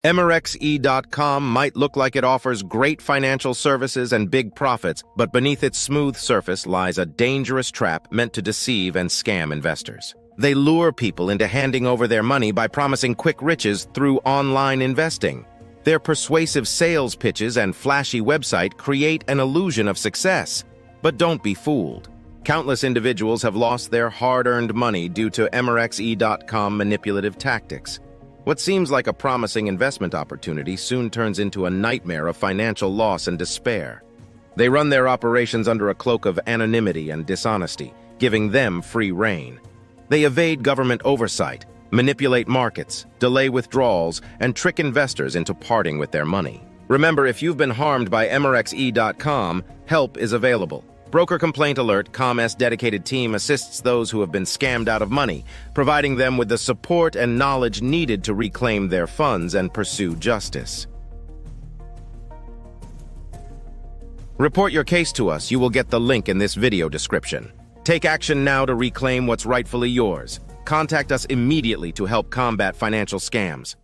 Emirex-e.com might look like it offers great financial services and big profits, but beneath its smooth surface lies a dangerous trap meant to deceive and scam investors. They lure people into handing over their money by promising quick riches through online investing. Their persuasive sales pitches and flashy website create an illusion of success. But don't be fooled. Countless individuals have lost their hard-earned money due to Emirex-e.com manipulative tactics. What seems like a promising investment opportunity soon turns into a nightmare of financial loss and despair. They run their operations under a cloak of anonymity and dishonesty, giving them free rein. They evade government oversight, manipulate markets, delay withdrawals, and trick investors into parting with their money. Remember, if you've been harmed by Emirex-e.com, help is available. Broker Complaint Alert, ComS dedicated team assists those who have been scammed out of money, providing them with the support and knowledge needed to reclaim their funds and pursue justice. Report your case to us. You will get the link in this video description. Take action now to reclaim what's rightfully yours. Contact us immediately to help combat financial scams.